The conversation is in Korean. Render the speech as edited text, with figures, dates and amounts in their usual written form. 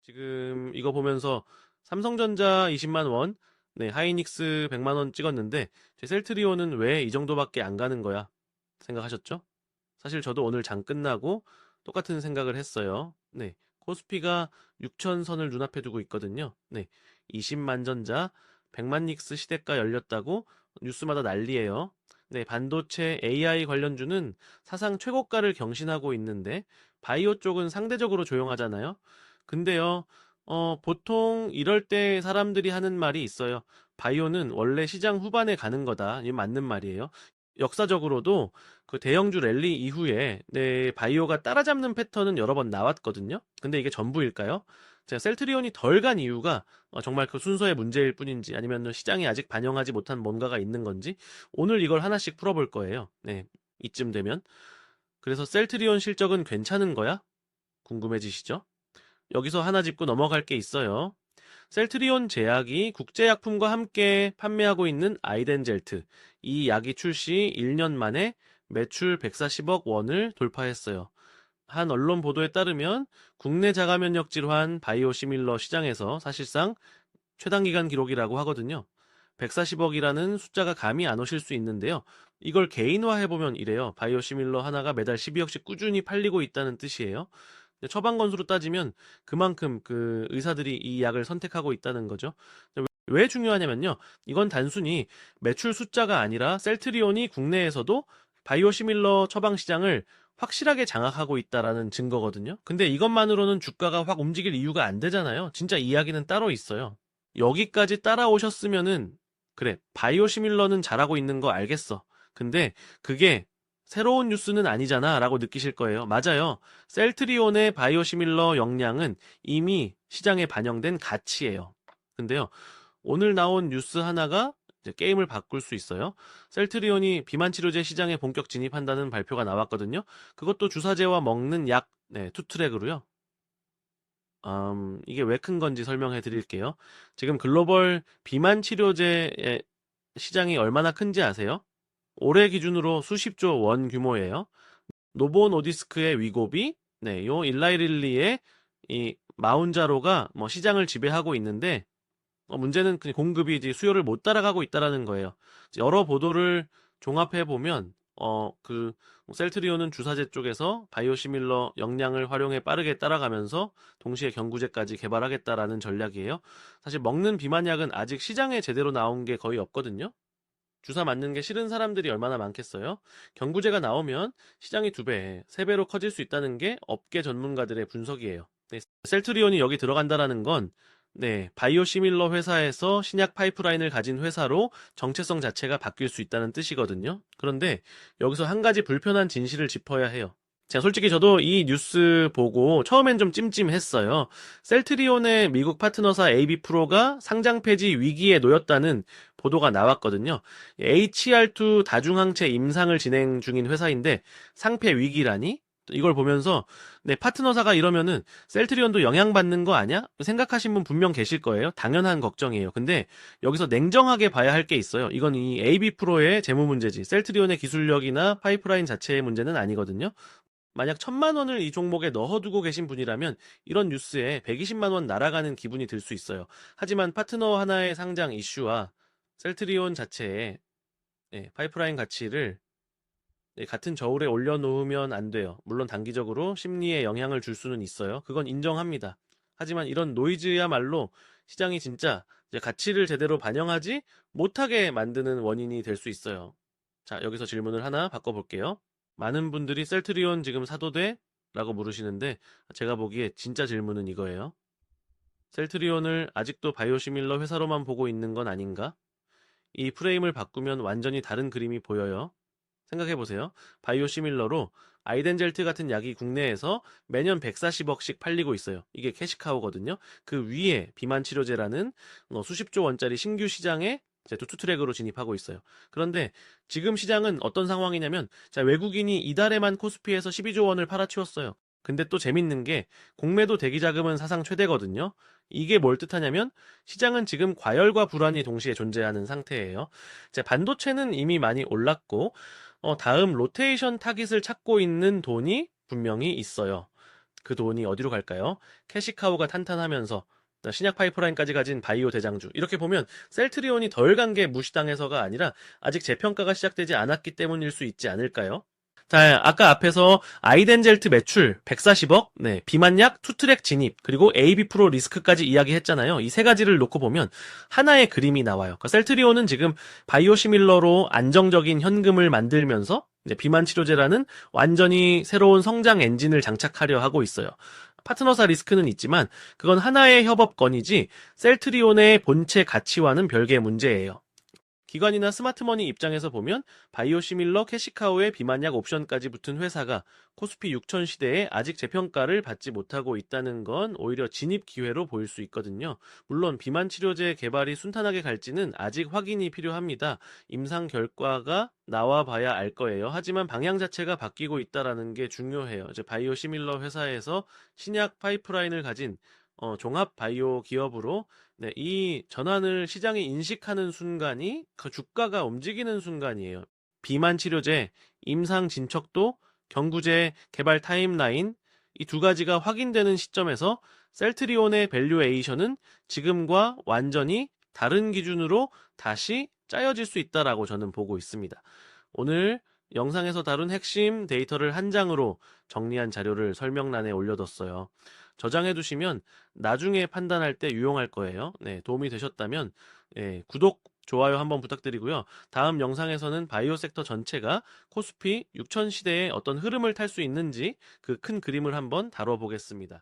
지금 이거 보면서 삼성전자 20만 원, 네, 하이닉스 100만 원 찍었는데 제 셀트리온은 왜 이 정도밖에 안 가는 거야? 생각하셨죠? 사실 저도 오늘 장 끝나고 똑같은 생각을 했어요. 네, 코스피가 6천 선을 눈앞에 두고 있거든요. 네, 20만 전자, 100만 닉스 시대가 열렸다고 뉴스마다 난리예요. 네, 반도체 AI 관련주는 사상 최고가를 경신하고 있는데 바이오 쪽은 상대적으로 조용하잖아요. 근데요, 보통 이럴 때 사람들이 하는 말이 있어요. 바이오는 원래 시장 후반에 가는 거다. 이게 맞는 말이에요. 역사적으로도 그 대형주 랠리 이후에 바이오가 따라잡는 패턴은 여러 번 나왔거든요. 근데 이게 전부일까요? 제가 셀트리온이 덜 간 이유가 정말 그 순서의 문제일 뿐인지 아니면 시장이 아직 반영하지 못한 뭔가가 있는 건지 오늘 이걸 하나씩 풀어볼 거예요. 네, 이쯤 되면. 그래서 셀트리온 실적은 괜찮은 거야? 궁금해지시죠? 여기서 하나 짚고 넘어갈 게 있어요. 셀트리온 제약이 국제약품과 함께 판매하고 있는 아이덴젤트. 이 약이 출시 1년 만에 매출 140억 원을 돌파했어요. 한 언론 보도에 따르면 국내 자가면역 질환 바이오시밀러 시장에서 사실상 최단기간 기록이라고 하거든요. 140억이라는 숫자가 감이 안 오실 수 있는데요. 이걸 개인화해보면 이래요. 바이오시밀러 하나가 매달 12억씩 꾸준히 팔리고 있다는 뜻이에요. 처방 건수로 따지면 그만큼 그 의사들이 이 약을 선택하고 있다는 거죠. 왜 중요하냐면요. 이건 단순히 매출 숫자가 아니라 셀트리온이 국내에서도 바이오시밀러 처방 시장을 확실하게 장악하고 있다라는 증거거든요. 근데 이것만으로는 주가가 확 움직일 이유가 안 되잖아요. 진짜 이야기는 따로 있어요. 여기까지 따라오셨으면은 그래, 바이오시밀러는 잘하고 있는 거 알겠어. 근데 그게 새로운 뉴스는 아니잖아 라고 느끼실 거예요. 맞아요. 셀트리온의 바이오시밀러 역량은 이미 시장에 반영된 가치예요. 근데요, 오늘 나온 뉴스 하나가 이제 게임을 바꿀 수 있어요. 셀트리온이 비만 치료제 시장에 본격 진입한다는 발표가 나왔거든요. 그것도 주사제와 먹는 약, 네, 투트랙으로요. 이게 왜 큰 건지 설명해 드릴게요. 지금 글로벌 비만 치료제의 시장이 얼마나 큰지 아세요? 올해 기준으로 수십조 원 규모예요. 노보 노디스크의 위고비, 네, 요 일라이릴리의 이 마운자로가 뭐 시장을 지배하고 있는데 문제는 그냥 공급이 이제 수요를 못 따라가고 있다라는 거예요. 여러 보도를 종합해 보면 그 셀트리온은 주사제 쪽에서 바이오시밀러 역량을 활용해 빠르게 따라가면서 동시에 경구제까지 개발하겠다라는 전략이에요. 사실 먹는 비만약은 아직 시장에 제대로 나온 게 거의 없거든요. 주사 맞는 게 싫은 사람들이 얼마나 많겠어요? 경구제가 나오면 시장이 2배, 3배로 커질 수 있다는 게 업계 전문가들의 분석이에요. 네, 셀트리온이 여기 들어간다라는 건 네, 바이오시밀러 회사에서 신약 파이프라인을 가진 회사로 정체성 자체가 바뀔 수 있다는 뜻이거든요. 그런데 여기서 한 가지 불편한 진실을 짚어야 해요. 제가 솔직히 저도 이 뉴스 보고 처음엔 좀 찜찜했어요. 셀트리온의 미국 파트너사 AB프로가 상장 폐지 위기에 놓였다는 보도가 나왔거든요. HR2 다중항체 임상을 진행 중인 회사인데 상폐 위기라니? 이걸 보면서 네, 파트너사가 이러면은 셀트리온도 영향받는 거 아니야? 생각하신 분 분명 계실 거예요. 당연한 걱정이에요. 근데 여기서 냉정하게 봐야 할 게 있어요. 이건 이 AB프로의 재무 문제지. 셀트리온의 기술력이나 파이프라인 자체의 문제는 아니거든요. 만약 1,000만 원을 이 종목에 넣어두고 계신 분이라면 이런 뉴스에 120만 원 날아가는 기분이 들 수 있어요. 하지만 파트너 하나의 상장 이슈와 셀트리온 자체의 파이프라인 가치를 같은 저울에 올려놓으면 안 돼요. 물론 단기적으로 심리에 영향을 줄 수는 있어요. 그건 인정합니다. 하지만 이런 노이즈야말로 시장이 진짜 이제 가치를 제대로 반영하지 못하게 만드는 원인이 될 수 있어요. 자, 여기서 질문을 하나 바꿔볼게요. 많은 분들이 셀트리온 지금 사도 돼? 라고 물으시는데 제가 보기에 진짜 질문은 이거예요. 셀트리온을 아직도 바이오시밀러 회사로만 보고 있는 건 아닌가? 이 프레임을 바꾸면 완전히 다른 그림이 보여요. 생각해보세요. 바이오시밀러로 아이덴젤트 같은 약이 국내에서 매년 140억씩 팔리고 있어요. 이게 캐시카우거든요. 그 위에 비만 치료제라는 수십조 원짜리 신규 시장에 이제 투트랙으로 진입하고 있어요. 그런데 지금 시장은 어떤 상황이냐면 자, 외국인이 이달에만 코스피에서 12조 원을 팔아치웠어요. 근데 또 재밌는 게 공매도 대기 자금은 사상 최대거든요. 이게 뭘 뜻하냐면 시장은 지금 과열과 불안이 동시에 존재하는 상태예요. 자, 반도체는 이미 많이 올랐고 다음 로테이션 타깃을 찾고 있는 돈이 분명히 있어요. 그 돈이 어디로 갈까요? 캐시카우가 탄탄하면서 신약 파이프라인까지 가진 바이오 대장주. 이렇게 보면 셀트리온이 덜 간 게 무시당해서가 아니라 아직 재평가가 시작되지 않았기 때문일 수 있지 않을까요? 자, 아까 앞에서 아이덴젤트 매출 140억, 네, 비만약 투트랙 진입, 그리고 AB 프로 리스크까지 이야기했잖아요. 이 세 가지를 놓고 보면 하나의 그림이 나와요. 그러니까 셀트리온은 지금 바이오시밀러로 안정적인 현금을 만들면서 이제 비만 치료제라는 완전히 새로운 성장 엔진을 장착하려 하고 있어요. 파트너사 리스크는 있지만 그건 하나의 협업건이지 셀트리온의 본체 가치와는 별개의 문제예요. 기관이나 스마트머니 입장에서 보면 바이오시밀러 캐시카우의 비만약 옵션까지 붙은 회사가 코스피 6000 시대에 아직 재평가를 받지 못하고 있다는 건 오히려 진입 기회로 보일 수 있거든요. 물론 비만 치료제 개발이 순탄하게 갈지는 아직 확인이 필요합니다. 임상 결과가 나와 봐야 알 거예요. 하지만 방향 자체가 바뀌고 있다라는 게 중요해요. 이제 바이오시밀러 회사에서 신약 파이프라인을 가진 종합 바이오 기업으로 네, 이 전환을 시장이 인식하는 순간이 그 주가가 움직이는 순간이에요. 비만 치료제, 임상 진척도, 경구제 개발 타임라인 이 두 가지가 확인되는 시점에서 셀트리온의 밸류에이션은 지금과 완전히 다른 기준으로 다시 짜여질 수 있다라고 저는 보고 있습니다. 오늘 영상에서 다룬 핵심 데이터를 한 장으로 정리한 자료를 설명란에 올려뒀어요. 저장해 두시면 나중에 판단할 때 유용할 거예요. 네, 도움이 되셨다면 구독, 좋아요 한번 부탁드리고요. 다음 영상에서는 바이오 섹터 전체가 코스피 6000 시대에 어떤 흐름을 탈 수 있는지 그 큰 그림을 한번 다뤄보겠습니다.